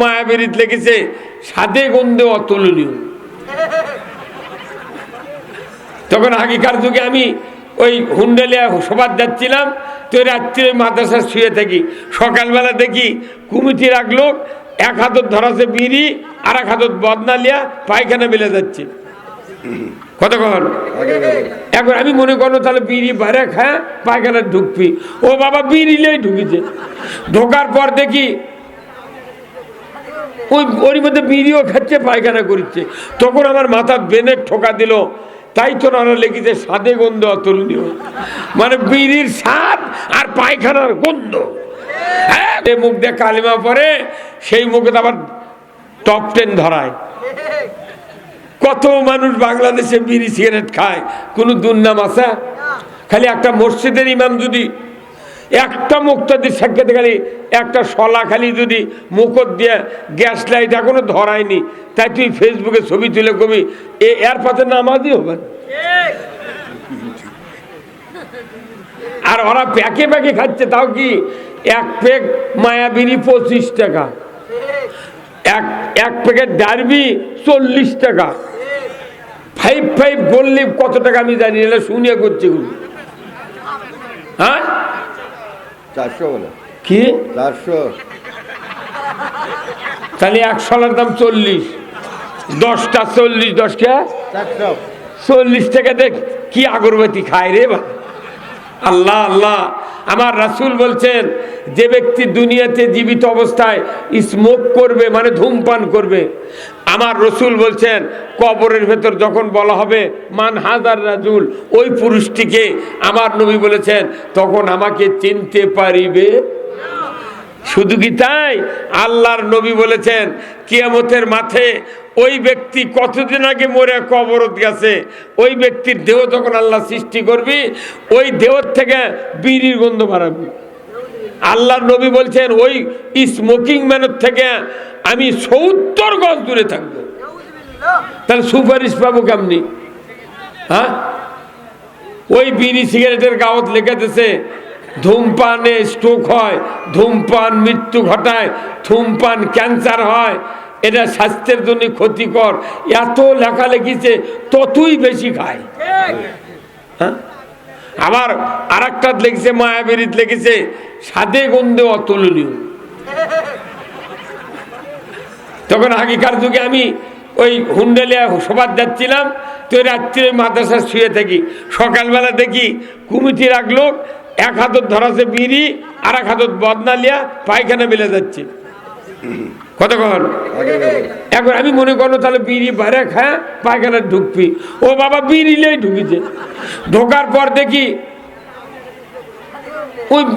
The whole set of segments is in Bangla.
মায়াবীরিত লিখেছে স্বাদে গন্ধে অতুলনীয়। তখন আগেকার যুগে আমি ওই হুন্ডালিয়া সবার যাচ্ছিলাম, তো রাত্রে মাদ্রাসা শুয়ে থাকি, সকালবেলা দেখি কমিটি রাখলো, এক হাতত ধরাছে বিড়ি আর এক হাতত বদনা লিয়া পায়খানা মেলে যাচ্ছে। কতক্ষণ এখন আমি মনে করো তাহলে বিড়ি বাইরে খায় পায়খানা ঢুকবি, ও বাবা বিড়িলেই ঢুকেছে। ঢোকার পর দেখি ওর মধ্যে বিড়িও খাচ্ছে পায়খানা করছে। তখন আমার মাথার বেনের ঠোকা দিল, তাই তো ওরা লিখেছে স্বাদে গন্ধ অতুলনীয়, মানে বিড়ির স্বাদ আর পায়খানার গন্ধ। হ্যাঁ, মুখ দিয়ে কালিমা পরে সেই মুখে আবার টপ 10 ধরায়। কত মানুষ বাংলাদেশে বিড়ি সিগারেট খায়, কোনো দুর্নাম আছে? খালি একটা মসজিদের ইমাম যদি একটা মুক্তাদির সাক্ষাতে খালি একটা শলা খালি যদি মুখত দিয়ে গ্যাস লাইট এখনো ধরায়নি, তাই তুই ফেসবুকে ছবি তুলে কবি এর পাতে নামাজই হবে। আর ওরা প্যাকে প্যাকে খাচ্ছে, তাও কি এক প্যাক মায়াবিনী 25 টাকা, এক প্যাকেট ডারবি 40 টাকা, 5 গোল্ড কত টাকা আমি জানি না, শুনিয়ে করছে। হ্যাঁ 400 বলে কি 400, তাহলে 100 দাম 40, 10টা 40, 10টা 40 টাকা। দেখ কি আগরবাতি খায় রে বা। আল্লাহ আল্লাহ, আমার রাসূল বলছেন যে ব্যক্তি দুনিয়াতে জীবিত অবস্থায় স্মোক করবে মানে ধূমপান করবে, আমার রাসূল বলছেন কবরের ভেতর যখন বলা হবে মান হাজার রাজুল, ওই পুরুষটিকে আমার নবী বলেছেন তখন আমাকে চিনতে পারিবে। শুধু কি তাই, আল্লাহর নবী বলেছেন কিয়ামতের মাঠে ওই ব্যক্তি কতদিন আগে মরে কবরত গেছে, ওই ব্যক্তির দেহ যখন আল্লাহ সৃষ্টি করবি, ওই দেহ থেকে বিড়ির গন্ধ বাড়াবি। আল্লাহর নবী বলছেন ওই স্মোকিং ম্যানের থেকে আমি 70 গজ দূরে থাকবো। তাহলে সুপারিশ পাবো কেমনি? হ্যাঁ, ওই বিড়ি সিগারেটের কাগজ লেখা দিয়েছে ধূমপানে স্ট্রোক হয়, ধূমপান মৃত্যু ঘটায়, ধূমপান ক্যান্সার হয়, এটা স্বাস্থ্যের জন্য ক্ষতিকর। এত লেখা লিখেছে, ততই বেশি খায়। হ্যাঁ, আবার আর একটা লিখছে মায়াবীরিত লিখেছে স্বাদে গন্ধে অতুলনীয়। তখন আগেকার যুগে আমি ওই হুন্ডালিয়া সবার যাচ্ছিলাম, তো রাত্রে মাদ্রাসা শুয়ে থাকি, সকালবেলা দেখি কমিটি রাখলো, এক হাতত ধরাছে বিড়ি আর এক হাতত বদনা লিয়া পায়খানা মেলে যাচ্ছে। কতক্ষণ এখন আমি মনে করো তাহলে বিড়ি বাইরে খায় পায়খানা ঢুকবি, ও বাবা বিড়িলেই ঢুকেছে। ঢোকার পর দেখি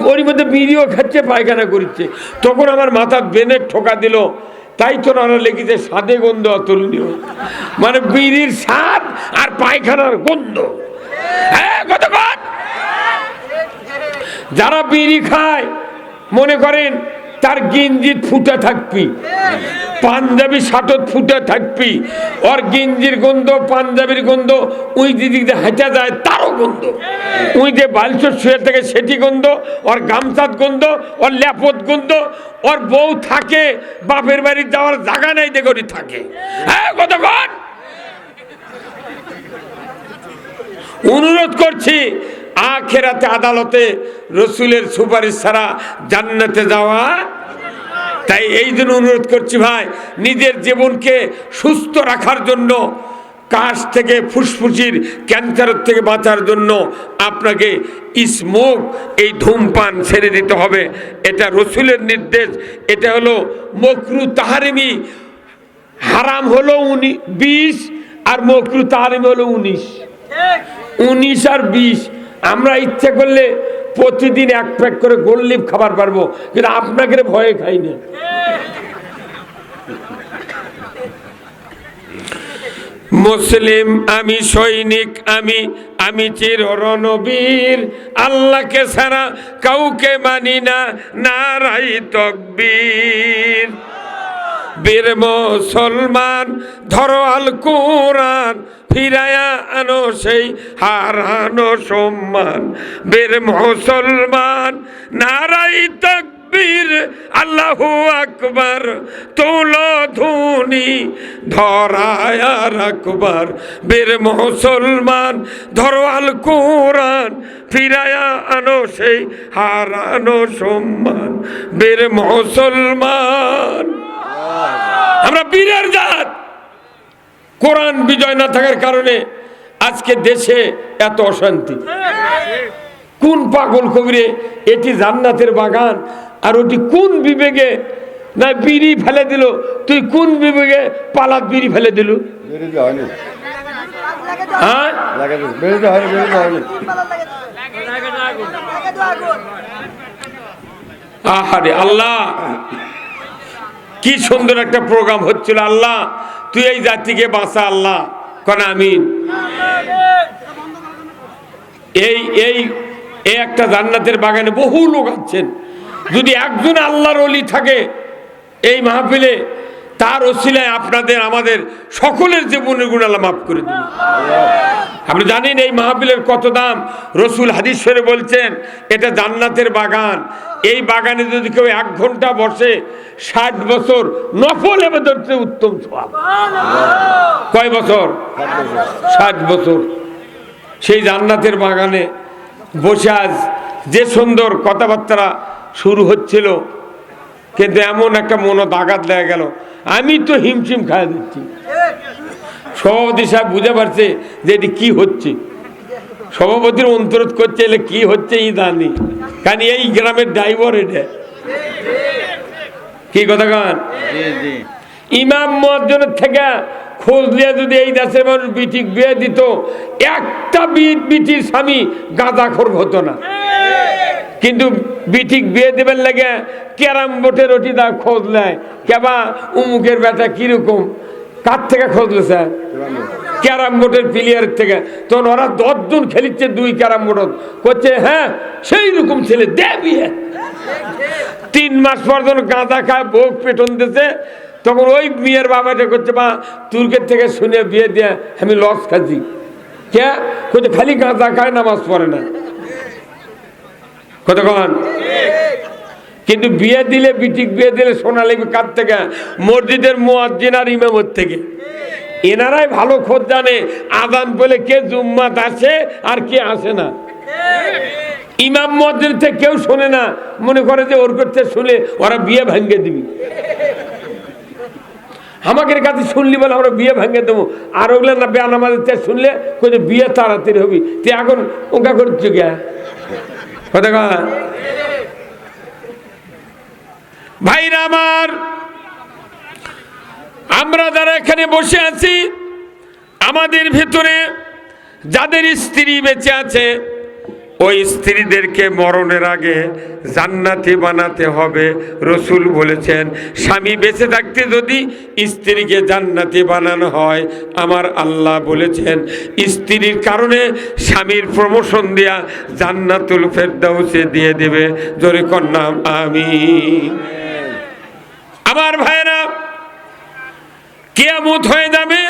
ওর মধ্যে বিড়িও খাচ্ছে পায়খানা করছে। তখন আমার মাথার বেনের ঠোকা দিল, তাই তো ওরা লিখেছে স্বাদে গন্ধ অতুলনীয়, মানে বিড়ির স্বাদ আর পায়খানার গন্ধ। হ্যাঁ, কতক্ষণ যারা বিড়ি খায় মনে করেন তার গিঞ্জির ফুটে থাকবি, পাঞ্জাবি শার্টত ফুটে থাকবি, ওর গিঞ্জির গন্ধ পাঞ্জাবির গন্ধ, ওই দিদিকে হেঁটে যায় তারও গন্ধ, ওই যে বালিশর শুয়ে থাকে সেটি গন্ধ, ওর গামছাত গন্ধ, ওর ল্যাপত গন্ধ, ওর বউ থাকে বাপের বাড়ি যাওয়ার জায়গা নাই দেখি থাকে। হ্যাঁ, কতক্ষণ অনুরোধ করছি, আখিরাতে আদালতে রসুলের সুপারিশ ছাড়া জান্নাতে যাওয়া। তাই এই জন্য অনুরোধ করছি ভাই, নিজের জীবনকে সুস্থ রাখার জন্য, কাশ থেকে ফুসফুসির ক্যান্সারের থেকে বাঁচার জন্য আপনাকে স্মোক, এই ধূমপান ছেড়ে দিতে হবে। এটা রসুলের নির্দেশ। এটা হলো মকরু তাহারিমি, হারাম হলো 20 আর মকরু তাহারিমি হলো 19 আর 20। আমরা ইচ্ছে করলে প্রতিদিন 1 প্যাক করে গোল্ড খাবার পারবো, কিন্তু আপনাকে ভয়ে খাই না। মুসলিম আমি, সৈনিক আমি, আমি চির রণবীর, আল্লাহকে ছাড়া কাউকে মানি না, নারাই তাকবীর। বীর মুসলমান ধরো আল কুরআন, ফিরায়া আনো সেই হারানো সম্মান। বীর মুসলমান নারাই তাকবীর। তাকবীর আল্লাহু আকবার তুলো ধুনি ধরায় রাখবার বীর মুসলমান ধরো আল কোরআন ফিরায়া আনো সেই হারানো সম্মান বীর মুসলমান। আমরা বীরের জাত। কোরআন বিজয় না থাকার কারণে আজকে দেশে এত অশান্তি। কোন পাগল কবিরে এটি জান্নাতের বাগান আর ওটি কোন বিবেকে না বিড়ি ফেলে দিল, তুই কোন বিবেকে পালাত বিড়ি ফেলে দিল? হ্যাঁ আহারে আল্লাহ, কি সুন্দর একটা প্রোগ্রাম হচ্ছিল। আল্লাহ তুই এই জাতিকে বাঁচা আল্লাহ, কোন আমিন। এই এই এই একটা জান্নাতের বাগানে বহু লোক আছেন, যদি একজন আল্লাহর ওলি থাকে এই মাহফিলে, তার ওসিলায় আপনাদের আমাদের সকলের জীবনের গুনাহ আল্লাহ মাফ করে দিন। আপনি জানেন এই মাহফিলের কত দাম? রসুল হাদিস শরীফে বলছেন এটা জান্নাতের বাগান। এই বাগানে যদি কেউ 1 ঘন্টা বসে 60 বছর নফল ইবাদতে উত্তম সওয়াব। কয় বছর? 60 বছর। সেই জান্নাতের বাগানে বসে আজ যে সুন্দর কথাবার্তা শুরু হচ্ছিল, কিন্তু এমন একটা মনত আঘাত লেগে গেল, আমি তো হিমশিম খাওয়া দিচ্ছি। সভাপতি সাহেব বুঝে পারছে যে এটি কি হচ্ছে। সভাপতির অন্তরোধ করছে এলে কি হচ্ছে ই জানি, কারণ এই গ্রামের ড্রাইভার এটা। কি কথা কান? ইমাম মুয়াজ্জিনের থেকে খোঁজ নিয়ে যদি এই দেশের মানুষ বিটিক বিয়ে দিত, একটা বিটির স্বামী গাঁজাখোর হতো না। কিন্তু বিটিক বিয়ে দেবেন লাগে ক্যারাম বোর্ডের ওটি দা খোঁজ নেয়, কেবা উমুকের বেটা কিরকম, কার থেকে খোঁজ লেছে? ক্যারাম বোর্ডের প্লেয়ারের থেকে। তখন ওরা 10 জন খেলিচ্ছে 2 ক্যারাম বোর্ড করছে, হ্যাঁ সেই রকম ছেলে দে বিয়ে। 3 মাস পর যখন গাঁজা খায় ভোগ পেটন দিতেছে, তখন ওই মেয়ের বাবাটা করছে, বা তুর্কের থেকে শুনে বিয়ে দিয়ে আমি লস খাচ্ছি। কে করছে? খালি গাঁজা খায়, নামাজ পড়ে না। কতক্ষণ? কিন্তু বিয়ে দিলে বিটিক বিয়ে দিলে শোনা লাগবে কার থেকে? মসজিদের মুয়াজ্জিন আর ইমামের থেকে। এনারাই ভালো খোঁজ জানে আযান বলে কে জুম্মাত আসে আর কে আসে না। ইমাম মুয়াজ্জিন থেকে কেউ শোনে না, মনে করে যে ওর করতে শুনে ওরা বিয়ে ভাঙ্গে দিবি। আমাদের কাছে শুনলি বলে আমরা বিয়ে ভাঙ্গে দেবো, আর ওগুলো না বেয়া নামাজের শুনলে কোথায় বিয়ে তাড়াতাড়ি হবি। তুই এখন ওকা করছো কে? ভাইরা আমার, আমরা যারা এখানে বসে আছি, আমাদের ভেতরে যাদের স্ত্রী বেঁচে আছে, ওই স্ত্রীদেরকে মরণের আগে জান্নাতি বানাতে হবে। রসুল বলেছেন স্বামী বেঁচে থাকতে যদি স্ত্রীকে জান্নাতি বানানো হয়, আমার আল্লাহ বলেছেন স্ত্রীর কারণে স্বামীর প্রমোশন দেয়া জান্নাতুল ফেরদাউসে দিয়ে দেবে। জোরে কন্যা আমিন। আমার ভাইরা, কিয়ামত হয়ে যাবে,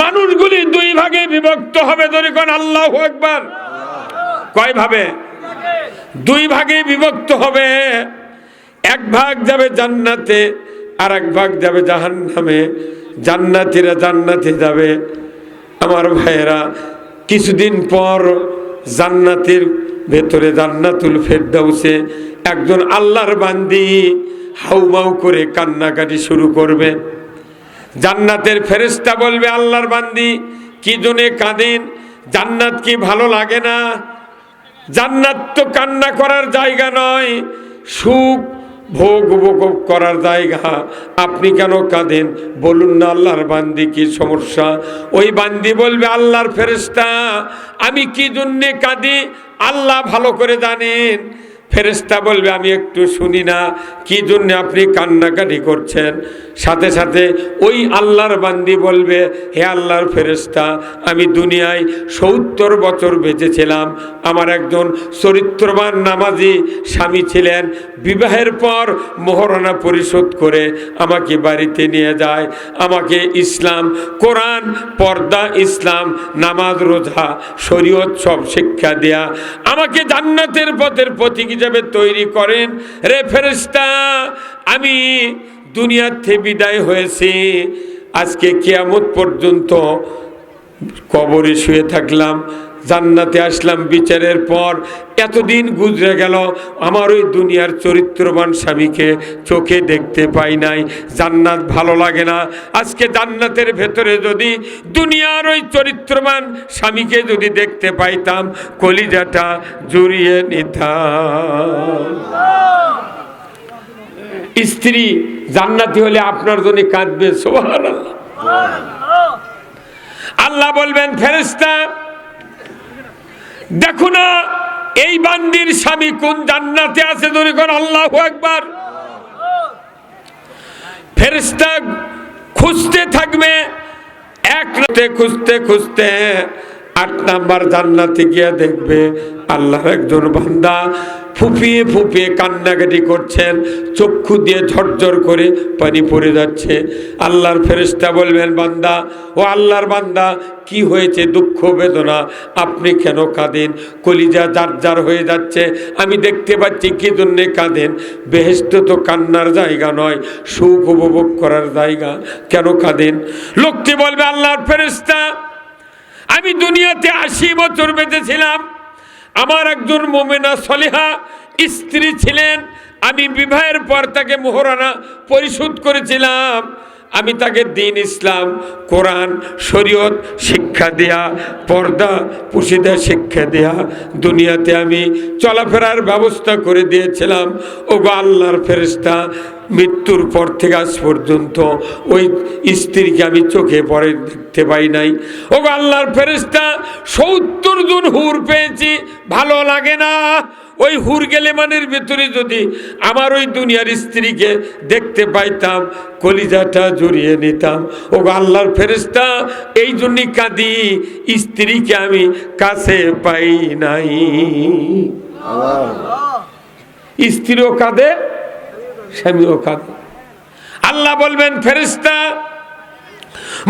মানুষগুলি 2 ভাগে বিভক্ত হবে। জোরে কোন আল্লাহু আকবার। কয় ভাবে? 2 ভাগে বিভক্ত হবে। 1 ভাগ যাবে জান্নাতে, আর 1 ভাগ যাবে জাহান্নামে। জান্নাতীরা জান্নাতে যাবে। আমার ভাইয়েরা, কিছুদিন পর জান্নাতের ভেতরে জান্নাতুল ফেরদাউসে একজন আল্লাহর বান্দি হাউমাউ করে কান্নাকাটি শুরু করবে। জান্নাতের ফেরেশতা বলবে, আল্লাহর বান্দি কি জন্যে কাঁদেন? জান্নাত কি ভালো লাগে না? জান্নাত তো কান্না করার জায়গা নয়, সুখ ভোগ উপভোগ করার জায়গা। আপনি কেন কাঁদেন? বলুন না আল্লাহর বান্দি কি সমস্যা? ওই বান্দি বলবে, আল্লাহর ফেরেশতা আমি কি জন্যে কাঁদি আল্লাহ ভালো করে জানেন। ফেরেশতা বলবে, আমি একটু শুনি না, কি জন্য আপনি কান্নাকাটি করছেন? সাথে সাথে ওই আল্লাহর বান্দি বলবে, হে আল্লাহর ফেরেশতা, আমি দুনিয়ায় 70 বছর বেঁচেছিলাম। আমার একজন চরিত্রবান নামাজি স্বামী ছিলেন। বিবাহের পর মোহরানা পরিশোধ করে আমাকে বাড়িতে নিয়ে যায়। আমাকে ইসলাম, কোরআন, পর্দা, ইসলাম, নামাজ, রোজা, শরীয়ত সব শিক্ষা দেয়া আমাকে জান্নাতের পথের প্রতীক হিসেবে তৈরি করেন। রে ফেরেশতা, আমি দুনিয়াতে বিদায় হয়েছি, আজকে কিয়ামত পর্যন্ত কবরে শুয়ে থাকলাম, জান্নাতে আসলাম বিচারের পর। এতদিন গুজরে গেল, আমার ওই দুনিয়ার চরিত্রবান স্বামীকে চোখে দেখতে পাই নাই, জান্নাত ভালো লাগে না। আজকে জান্নাতের ভেতরে যদি দুনিয়ার ওই চরিত্রবান স্বামীকে যদি দেখতে পাইতাম, কলিজাটা জুড়িয়ে নিতাম। স্ত্রী জান্নাতি হলে আপনার জন্য কাঁদবে, সুবহানাল্লাহ। আল্লাহ বলবেন, ফেরেশতা দেখো না এই বান্দির স্বামী কোন জান্নাতে আছে, ধরে কোন আল্লাহু আকবার। ফেরেশতা খুঁজতে থাকবে, এক রাতে খুঁজতে খুঁজতে 8 নাম্বার জান্নাতে গিয়ে দেখবে আল্লাহর একজন বান্দা ফুপিয়ে ফুপিয়ে কান্নাকাটি করছেন, চক্ষু দিয়ে ঝরঝর করে পানি পড়ে যাচ্ছে। আল্লাহর ফেরেশতা বলবেন, বান্দা, ও আল্লাহর বান্দা, কি হয়েছে, দুঃখ বেদনা, আপনি কেন কাঁদেন? কলিজা জার জার হয়ে যাচ্ছে, আমি দেখতে পাচ্ছি কি জন্যে কাঁদেন। বেহেশত তো কান্নার জায়গা নয়, সুখ উপভোগ করার জায়গা, কেন কাঁদেন? লোকটি বলবে, আল্লাহর ফেরেশতা, আমি দুনিয়াতে 80 বছর বেঁচেছিলাম, আমার একজন মুমিনা সলিহা স্ত্রী ছিলেন, আমি বিবাহের পর তাকে মোহরানা পরিশোধ করেছিলাম, আমি তাকে দ্বীন ইসলাম কোরআন শরীয়ত শিক্ষা দেয়া, পর্দা পুশিদা শিক্ষা দেয়া, দুনিয়াতে আমি চলাফেরার ব্যবস্থা করে দিয়েছিলাম। ওগো আল্লাহর ফেরেশতা, মৃত্যুর পর থেকে আজ পর্যন্ত ওই স্ত্রীকে আমি চোখে পড়ে দেখতে পাই নাই। ওগো আল্লাহর ফেরেশতা, 70 জন হুর পেয়েছি, ভালো লাগে না। ওই হুর গেলেমানের ভেতরে যদি আমার ওই দুনিয়ার স্ত্রীকে দেখতে পাইতাম, কলিজাটা জড়িয়ে নিতাম। ওগো আল্লাহর ফেরেশতা, এই জন্যই কাঁদি, স্ত্রীকে আমি কাছে পাই নাই। স্ত্রীও কাঁদে, স্বামীও কাঁদে। আল্লাহ বলবেন, ফেরেশতা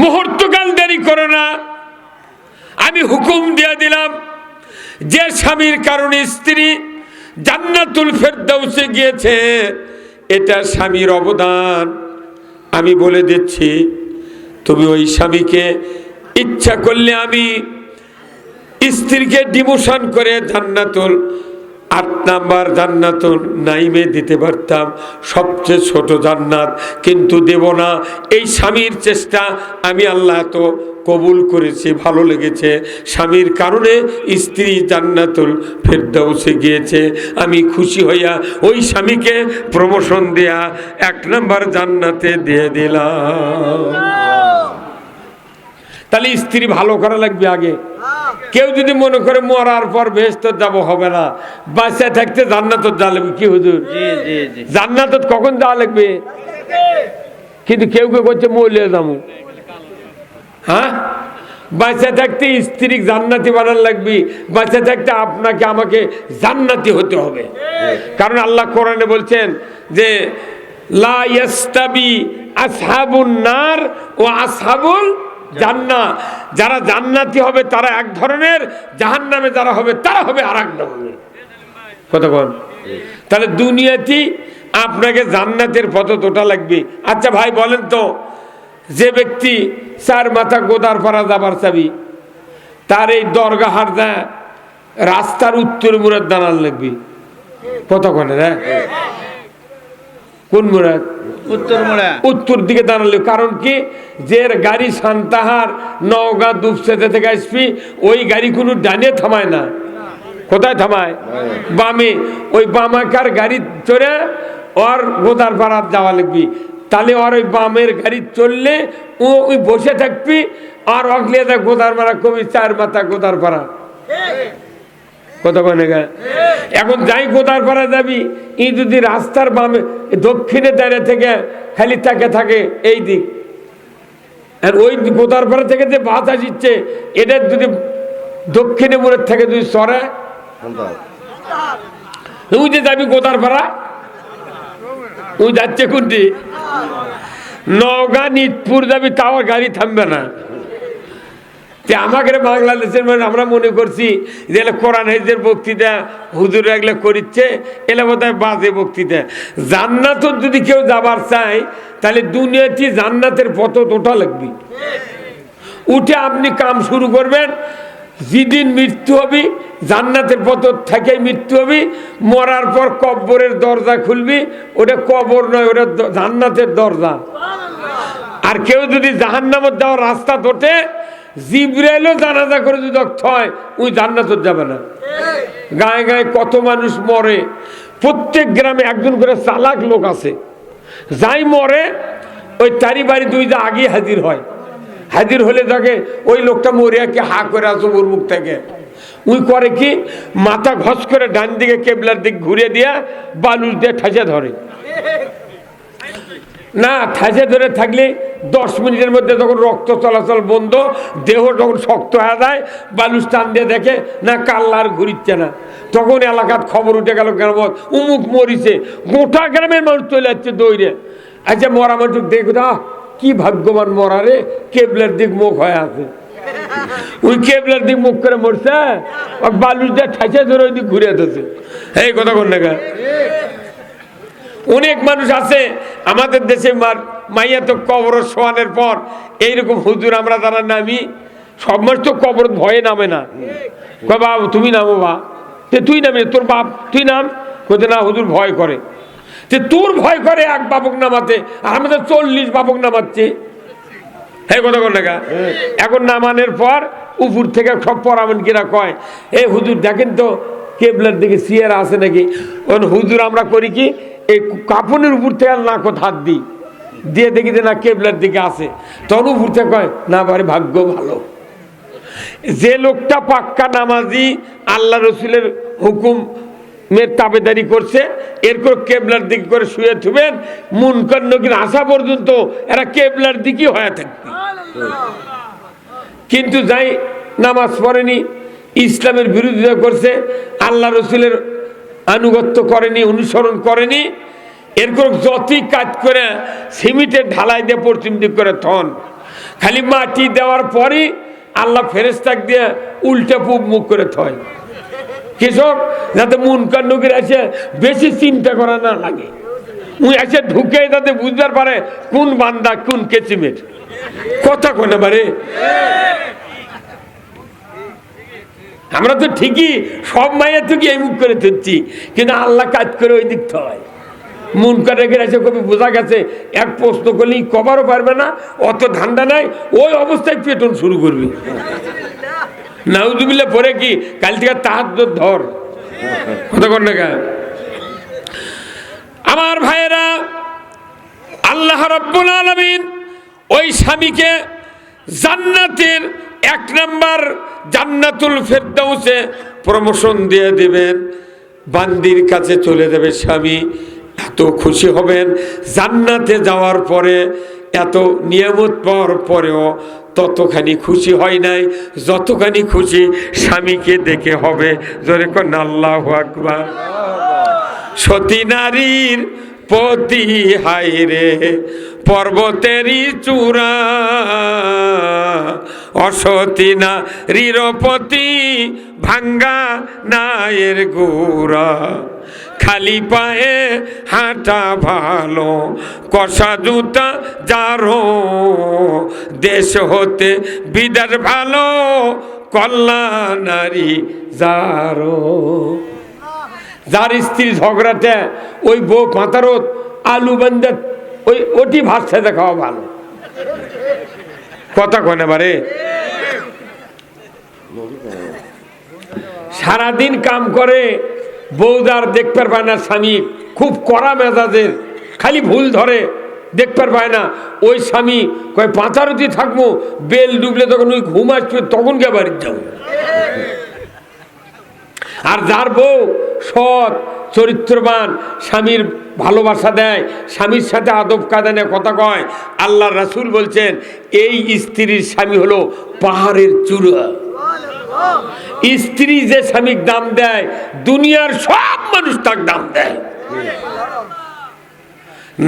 মুহূর্তকাল দেরি করো না, আমি হুকুম দিয়ে দিলাম, যে স্বামীর কারণে স্ত্রী জান্নাতুল ফেরদাউসে গিয়েছে, এটা স্বামীর অবদান। আমি বলে দিচ্ছি, তুমি ওই স্বামীকে ইচ্ছা করলে আমি স্ত্রীকে ডিমোশন করে জান্নাতুল 8 নাম্বার জান্নাতুল নাইমে দিতে পারতাম, সবচেয়ে ছোট জান্নাত, কিন্তু দেব না। এই স্বামীর চেষ্টা আমি আল্লাহ তো কবুল করেছি, ভালো লেগেছে, স্বামীর কারণে স্ত্রী জান্নাতুল ফেরদাউসে গিয়েছে, আমি খুশি হইয়া ওই স্বামীকে প্রমোশন দেয়া 1 নাম্বার জান্নাতে দিয়ে দিলাম। তাহলে স্ত্রী ভালো করা লাগবে আগে। কেউ যদি মনে করে মরার পর বেহেশতে যাব, হবে না, বাঁচা থাকতে জান্নাত যাওয়া লাগবে। কি হুজুর, জান্নাত কখন যাওয়া লাগবে? কিন্তু কেউ কেউ করছে মরলে যাবো। হ্যাঁ, বাঁচা থাকতে স্ত্রী জান্নাতি বানান লাগবে, বাঁচা থাকতে আপনাকে আমাকে জান্নাতি হতে হবে। কারণ আল্লাহ কোরআনে বলছেন যে লা ইয়াস্তাবি আসহাবুন নার ও আসহাবুল জান্নাহ, যারা জান্নাতি হবে তারা এক ধরনের, জাহান্নামে যারা হবে তারা হবে আর এক ধরনের। কথা বল। তাহলে দুনিয়াতে আপনাকে জান্নাতের পথ তোটা লাগবে। আচ্ছা ভাই বলেন তো, যে ব্যক্তি 4 মাথা গোদার পাড়া যাবার চাবি, তার এই দরগাহার দা রাস্তার উত্তর মুরাদ দাঁড়ান লাগবে কতক্ষণে? হ্যাঁ, কোন মুরাদ? উত্তর দিকে দাঁড়ালে। কারণ কি, যে গাড়ি সান্তাহার নওগাঁ দুপসেতে থেকে আসবি, ওই গাড়ি কোনো ডানে থামায় না। কোথায় থামায়? বামে। ওই বামাকার গাড়ি চড়ে ওর গোদার পাড়া যাওয়া লাগবি। তাহলে ওর ওই বামের গাড়ি চললে ও ওই বসে থাকবি, আর অগলে গোদার পাড়া কবি 4 মাথা গোদার পাড়া। এখন যাই গোদার পাড়া যাবি, ই যদি রাস্তার বামে দক্ষিণে দাঁড়িয়ে থেকে খালি তাকে থাকে এই দিক, আর ওই গোদার পাড়া থেকে যে বাস আসছে, এটা যদি দক্ষিণে মোড়ের থেকে যদি সরে, তুই যে যাবি গোদার পাড়া, ওই যাচ্ছে কোনটি? নওগাঁ নিতপুর যাবি, তাও গাড়ি থামবে না। আমাকে বাংলাদেশের মানুষ আমরা মনে করছি যে কোরআন হাদিসের বক্তৃতা হুজুর এগুলো করিচ্ছে, এলে বোধহয় বাজে বক্তৃতা। জান্নাত যদি কেউ যাবার চায় তাহলে দুনিয়াতে জান্নাতের পথ ওঠা লাগবে। উঠে আপনি কাম শুরু করবেন, যেদিন মৃত্যু হবে জান্নাতের পথ থেকে মৃত্যু হবে, মরার পর কবরের দরজা খুলবি, ওটা কবর নয়, ওটা জান্নাতের দরজা। আর কেউ যদি জাহান্নামে যাওয়ার রাস্তা ধরে জিবরাইলও জানাজা করে যদি হয়, ওই জান্নাতে যাবে না। গায়ে গায়ে কত মানুষ মরে, প্রত্যেক গ্রামে একজন করে চালাক লোক আছে, যাই মরে ওই তারি বাড়ি দুই যা আগে হাজির হয়। হাজির হলে তাকে ওই লোকটা মরিয়া কে হা করে আসো ওর মুখ থেকে, উই করে কি মাথা ঘস করে ডান দিকে কেবলার দিক ঘুরে দিয়া বালুর দিয়ে ঠাসে ধরে। না ঠাসে ধরে থাকলে 10 মিনিটের মধ্যে যখন রক্ত চলাচল বন্ধ, দেহ যখন শক্ত হয়ে যায়, বালুর টান দিয়ে দেখে না কাল্লার ঘুরিচ্ছে না, তখন এলাকার খবর উঠে গেল গ্রামত উমুক মরিছে। গোটা গ্রামের মানুষ চলে যাচ্ছে দৌড়ে। আচ্ছা মরা মানুষ দেখো না কি ভাগ্যবান মরা রে, কেবলার দিক মুখ হয়ে আছে, ওই কেবলার দিক মুখ করে মরছে, বালুর দিয়ে ঠাসে ধরে ওই দিক ঘুরে দিচ্ছে। এই কথা কোন না। অনেক মানুষ আছে আমাদের দেশে মাইয়া তো কবর শোয়ানোর পর এইরকম হুজুর আমরা যারা নামি, সব মানুষ তো কবর ভয়ে নামে না। বাবা তুমি নামো, বা তুই নামে, তোর বাপ তুই নাম, কোথায় না হুজুর ভয় করে। তোর ভয় করে এক বাবক নামাতে, আর আমাদের 40 বাবক নামাচ্ছি। হ্যাঁ কথা কর না। এখন নামানোর পর উপর থেকে সব পরামনকিরা কয়, এই হুজুর দেখেন তো কেবলার দিকে সিয়ারা আছে নাকি। হুজুর আমরা করি কি এই কাপনের উপর থেকে নাকত হাত দিই, দিয়ে দেখি যে না কেবলার দিকে আছে, তখন উপর থেকে কয় না বারে ভাগ্য ভালো। যে লোকটা পাক্কা নামাজি আল্লাহ রসুলের হুকুম তাবেদারি করছে, এরপর কেবলার দিক করে শুয়ে থুবেন, মুনকার নকির আসা পর্যন্ত এরা কেবলার দিকই হয়ে থাকবে। কিন্তু যাই নামাজ পড়েনি, ইসলামের বিরোধিতা করছে, আল্লাহ রসুলের আনুগত্য করেনি, অনুসরণ করেনি, এরপর যতই কাজ করে সিমেন্টের ঢালাই দিয়ে পশ্চিম দিক করে থন, খালি মাটি দেওয়ার পরই আল্লাহ ফেরেশতাক দিয়ে উল্টা পূব মুখ করে থয়। কৃষক যাতে মুনকার নকির এসে বেশি চিন্তা করা না লাগে, উনি এসে ঢুকে যাতে বুঝতে পারে কোন বান্দা কোন কেচিমেট। কথা কোনে পারে। আমরা তো ঠিকই সব মায়ের থেকে এই মুখ করে ধরছি, কিন্তু আল্লাহ কাজ করে ওই দিক হয়। মুনকার রেখে এসে কবি বোঝা গেছে এক প্রশ্ন করলেই কবারও পারবে না, অত ধান্দা নাই, ওই অবস্থায় পেটন শুরু করবি। নাউজুবিল্লাহ পরে কি কাল থেকে তাহাজ্জুদ ধর। কথা কর না। আমার ভাইয়েরা, আল্লাহ রাব্বুল আলামিন ওই স্বামীকে জান্নাতের 1 নম্বর জান্নাতুল ফেরদাউসে প্রমোশন দিয়ে দিবেন, বান্দির কাছে চলে যাবে। স্বামী এত খুশি হবেন জান্নাতে যাওয়ার পরে, এত নিয়ামত পাওয়ার পরেও ততখানি খুশি হয় নাই যতখানি খুশি স্বামীকে দেখে হবে। জোরে কোন আল্লাহু আকবার। সতী নারীর পতি হায় রে পর্বতেরই চূড়া, অসতী নারীর পতি ভাঙ্গা নায়ের গোড়া, খালি পায়ে হাঁটা ভালো কষা জুতা যারো, দেশ হতে বিদার ভালো কল্যাণ নারী যারো। যার স্ত্রী ঝগড়াতে ওই বউ পাতারত আলু বান্ধে ওই ওটি ভাত সাথে খাওয়া ভালো। কথা কনে বারে। সারাদিন কাম করে, বউদার দেখতে পায় না, স্বামী খুব কড়া মেজাজের, খালি ভুল ধরে, দেখতে পায় না। ওই স্বামী কয় পাঁচারতি থাকবো, বেল ডুবলে তখন ওই ঘুম আসবে, তখন কে বাড়ির যাও। আর যার বউ সৎ চরিত্রবান, স্বামীর ভালোবাসা দেয়, স্বামীর সাথে আদব কায়দা কথা কয়, আল্লাহ রাসূল বলছেন এই স্ত্রীর স্বামী হলো পাহাড়ের চূড়া। স্ত্রী যে স্বামীর দাম দেয়, দুনিয়ার সব মানুষ তার দাম দেয়।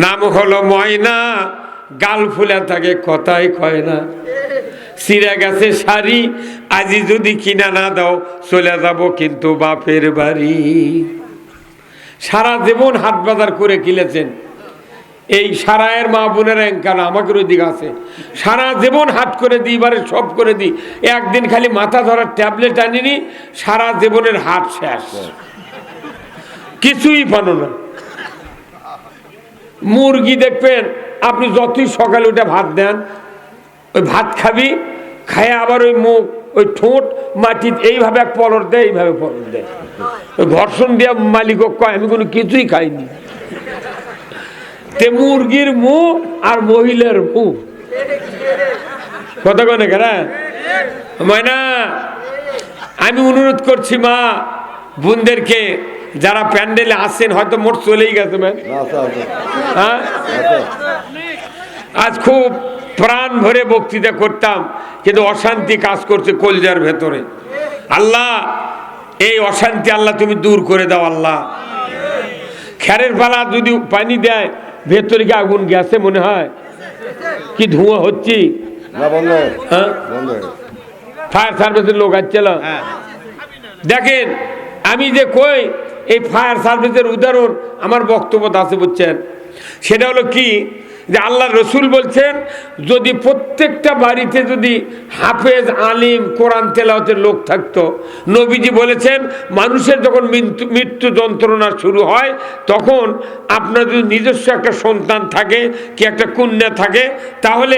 নাম হলো ময়না, গাল ফুলে থাকে কথাই কয় না। ছিঁড়ে গেছে শাড়ি, আজি যদি কিনা না দাও চলে যাব কিন্তু বাপের বাড়ি। সারা জীবন হাট বাজার করে কিনেছেন, এই সারায়ের মা বোনের এঙ্কার আমাকে ওদিকে আছে, সারা জীবন হাট করে দিই, এবারে সব করে দিই, একদিন খালি মাথা ধরার ট্যাবলেট আনিনি, সারা জীবনের হাট শেষ, কিছুই পানো না। মুরগি দেখবেন আপনি যতই সকালে উঠে ভাত দেন, ওই ভাত খাবি, খায় আবার ওই মুখ ওই ঠোঁট মাটি এইভাবে এক পলর দেয়, এইভাবে পলর দেয়, ওই ঘর্ষণ দিয়ে মালিক কয় আমি কোনো কিছুই খাইনি। তে মুরগির মুখ আর মহিলার মুখ কথা কনে কেনা ময়না। আমি অনুরোধ করছি মা বোনদেরকে, যারা প্যান্ডেলে আসেন, হয়তো মোট চলেই গেছে ম্যাম, হ্যাঁ আজ খুব প্রাণ ভরে বক্তৃতা করতাম, কিন্তু অশান্তি কাজ করছে কলজার ভেতরে। আল্লাহ এই অশান্তি আল্লাহ তুমি দূর করে দাও আল্লাহ। খেরের পালা যদি পানি দেয় ভেতরে কি আগুন গেছে মনে হয়, কি ধোঁয়া হচ্ছে, হ্যাঁ ফায়ার সার্ভিসের লোক আসছিল। দেখেন আমি যে কই এই ফায়ার সার্ভিসের উদাহরণ আমার বক্তব্য আছে বুঝছেন, সেটা হলো কি যে আল্লাহ রসুল বলছেন যদি প্রত্যেকটা বাড়িতে যদি হাফেজ আলিম কোরআন তেলাওয়াতের লোক থাকতো, নবীজি বলেছেন মানুষের যখন মৃত্যু যন্ত্রণা শুরু হয় তখন আপনার যদি নিজস্ব একটা সন্তান থাকে কি একটা কন্যা থাকে, তাহলে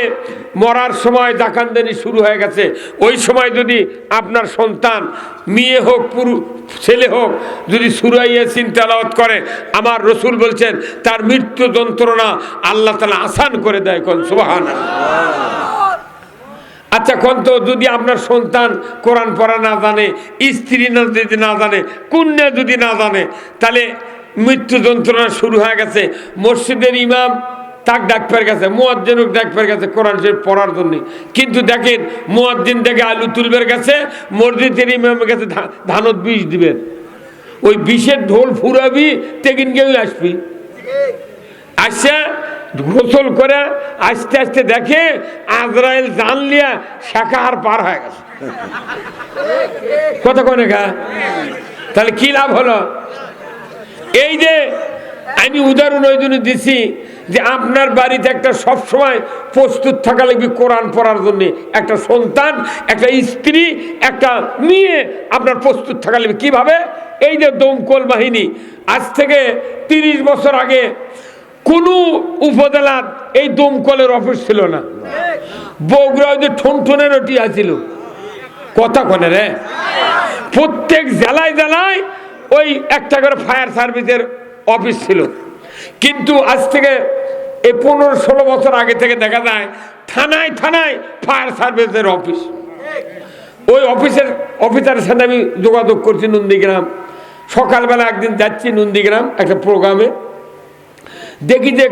মরার সময় দাকানদানি শুরু হয়ে গেছে, ওই সময় যদি আপনার সন্তান মেয়ে হোক পুরুষ ছেলে হোক যদি সূরা ইয়াসিন তেলাওয়াত করে, আমার রসুল বলছেন তার মৃত্যু যন্ত্রণা আল্লাহ তাআলা আসান করে দেয়। কোন সুবহানাল্লাহ। আচ্ছা কোন তো যদি আপনার সন্তান কোরআন পড়া না জানে, স্ত্রী যদি না জানে, কন্যা যদি না জানে, তাহলে মৃত্যু যন্ত্রণা শুরু হয়ে গেছে, মসজিদের ইমাম তাক ডাক্তার গেছে, মুয়াজ্জিন ডাক্তার গেছে কোরআন শরীফ পড়ার জন্য, কিন্তু দেখেন মুয়াজ্জিন থেকে আলু তুলবের গেছে, মসজিদের ইমামের কাছে ধানত বিষ দিবেন, ওই বিষের ঢোল ফুরাবি তেকিন কেউ আসবি, আসছে গোসল করে আস্তে আস্তে দেখে আজরাইল জানলিয়া শাখাহার পার হয়ে গেছে। কত কোনে গা, তাহলে কি লাভ হলো? এই যে আমি উদাহরণ ওই জন্য দিছি যে আপনার বাড়িতে একটা সবসময় প্রস্তুত থাকা লাগবে কোরআন পড়ার জন্য, একটা সন্তান, একটা স্ত্রী, একটা মেয়ে আপনার প্রস্তুত থাকা লাগবে। কিভাবে? এই যে দমকল বাহিনী, আজ থেকে 30 বছর আগে কোনো উপজেলার এই দমকলের অফিস ছিল না, বগুড়া যে ঠনঠনের ওটি আছিল, কথা কনে রে, প্রত্যেক জেলায় জেলায় ওই একটা করে ফায়ার সার্ভিসের অফিস ছিল। কিন্তু আজ থেকে এই 15-16 বছর আগে থেকে দেখা যায় থানায় থানায় ফায়ার সার্ভিসের অফিস। ওই অফিসারের সাথে আমি যোগাযোগ করছি নন্দীগ্রাম, সকালবেলা একদিন যাচ্ছি নন্দীগ্রাম একটা প্রোগ্রামে, দেখি যে